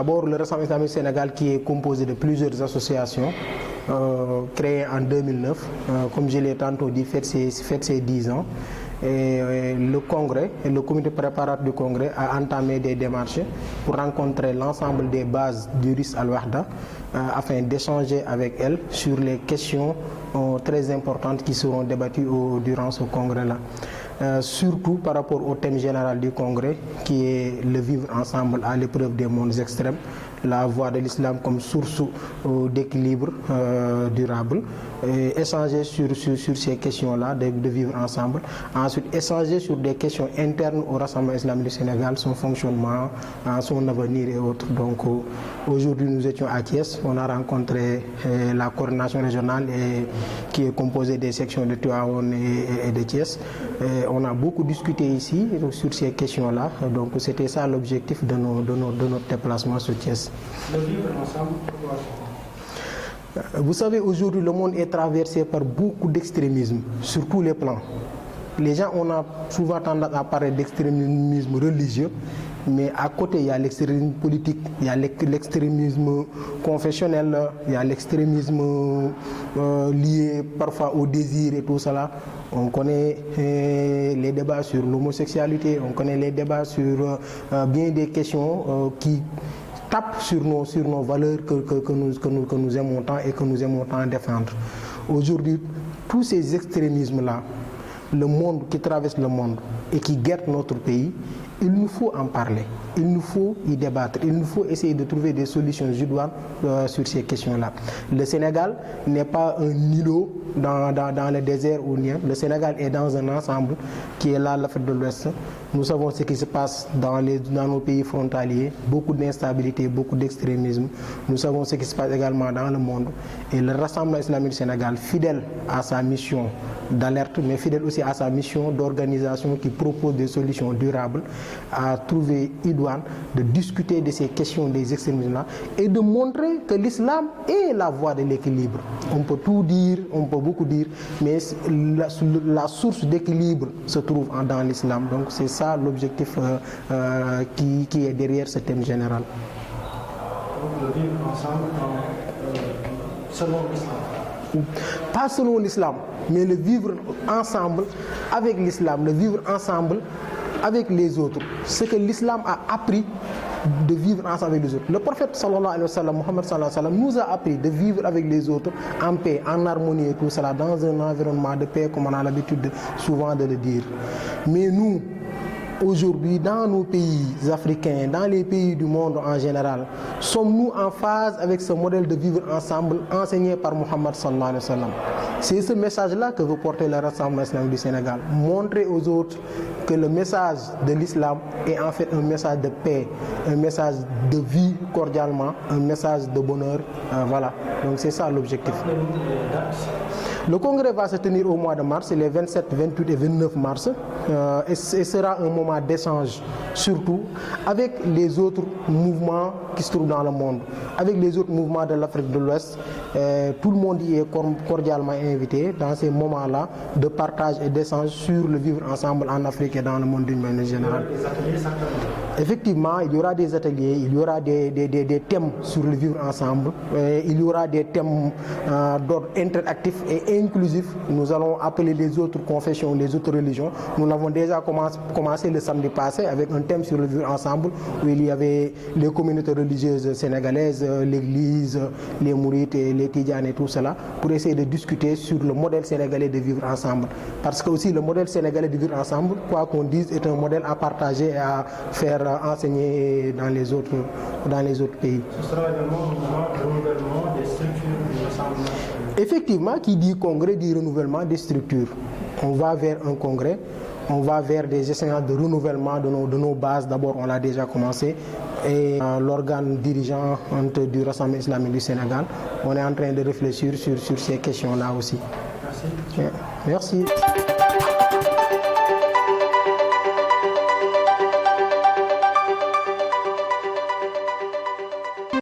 D'abord, le Rassemblement islamique du Sénégal qui est composé de plusieurs associations créées en 2009, comme je l'ai tantôt dit, fête ses 10 ans. Et le Congrès, et le comité préparatoire du Congrès a entamé des démarches pour rencontrer l'ensemble des bases du RIS Al-Wahda afin d'échanger avec elles sur les questions très importantes qui seront débattues durant ce congrès-là. Surtout par rapport au thème général du congrès qui est le vivre ensemble à l'épreuve des mondes extrêmes, la voie de l'islam comme source d'équilibre durable, et échanger sur ces questions-là de vivre ensemble. Ensuite, échanger sur des questions internes au Rassemblement islamique du Sénégal, son fonctionnement, son avenir et autres. Donc aujourd'hui, nous étions à Thiès, on a rencontré la coordination régionale qui est composée des sections de Tivaouane et de Thiès. On a beaucoup discuté ici sur ces questions-là, donc c'était ça l'objectif de notre déplacement sur Thiès. Le vivre ensemble, pourquoi? Vous savez, aujourd'hui, le monde est traversé par beaucoup d'extrémisme sur tous les plans. Les gens, on a souvent tendance à parler d'extrémisme religieux, mais à côté, il y a l'extrémisme politique, il y a l'extrémisme confessionnel, il y a l'extrémisme lié parfois au désir et tout cela. On connaît les débats sur l'homosexualité, on connaît les débats sur bien des questions qui tapent sur nos valeurs que nous aimons tant et que nous aimons tant défendre. Aujourd'hui, tous ces extrémismes-là, le monde qui traverse le monde et qui guette notre pays, il nous faut en parler, il nous faut y débattre, il nous faut essayer de trouver des solutions idoines sur ces questions-là. Le Sénégal n'est pas un îlot dans le désert ounien. Le Sénégal est dans un ensemble qui est là, l'Afrique de l'Ouest. Nous savons ce qui se passe dans nos pays frontaliers, beaucoup d'instabilité, beaucoup d'extrémisme. Nous savons ce qui se passe également dans le monde. Et le Rassemblement islamique du Sénégal, fidèle à sa mission d'alerte, mais fidèle aussi à sa mission d'organisation qui propose des solutions durables, a trouvé idoine de discuter de ces questions des extrémismes-là et de montrer que l'islam est la voie de l'équilibre. On peut tout dire, on peut beaucoup dire, mais la source d'équilibre se trouve dans l'islam. Donc c'est ça l'objectif qui est derrière ce thème général. Donc le vivre ensemble selon l'islam. Pas selon l'islam, mais le vivre ensemble avec l'islam, le vivre ensemble avec les autres. Ce que l'islam a appris de vivre ensemble avec les autres. Le prophète sallallahu alayhi wa sallam, Mohammed sallallahu alayhi wa sallam, nous a appris de vivre avec les autres en paix, en harmonie et tout cela, dans un environnement de paix comme on a l'habitude souvent de le dire. Mais nous, aujourd'hui, dans nos pays africains, dans les pays du monde en général, sommes-nous en phase avec ce modèle de vivre ensemble enseigné par Mohammed sallallahu alayhi wa sallam? C'est ce message-là que veut porter le Rassemblement islamique du Sénégal. Montrer aux autres que le message de l'islam est en fait un message de paix, un message de vie cordialement, un message de bonheur. Voilà, donc c'est ça l'objectif. Le congrès va se tenir au mois de mars, les 27, 28 et 29 mars, et sera un moment d'échange, surtout avec les autres mouvements qui se trouvent dans le monde, avec les autres mouvements de l'Afrique de l'Ouest. Tout le monde y est cordialement invité dans ces moments-là de partage et d'échange sur le vivre ensemble en Afrique et dans le monde d'une manière générale. Effectivement, il y aura des ateliers, il y aura des thèmes sur le vivre ensemble, il y aura des thèmes d'ordre interactif et inclusif. Nous allons appeler les autres confessions, les autres religions. Nous l'avons déjà commencé le samedi passé avec un thème sur le vivre ensemble où il y avait les communautés religieuses sénégalaises, l'église, les mourites et les tidjanes et tout cela pour essayer de discuter sur le modèle sénégalais de vivre ensemble. Parce que aussi le modèle sénégalais de vivre ensemble, quoi qu'on dise, est un modèle à partager et à faire enseigner dans les autres pays. Ce sera également un moment de renouvellement des structures du Rassemblement. Effectivement, qui dit congrès dit renouvellement des structures. On va vers un congrès, on va vers des échéances de renouvellement de nos bases. D'abord, on l'a déjà commencé. Et l'organe dirigeant du Rassemblement islamique du Sénégal, on est en train de réfléchir sur ces questions-là aussi. Merci. Merci.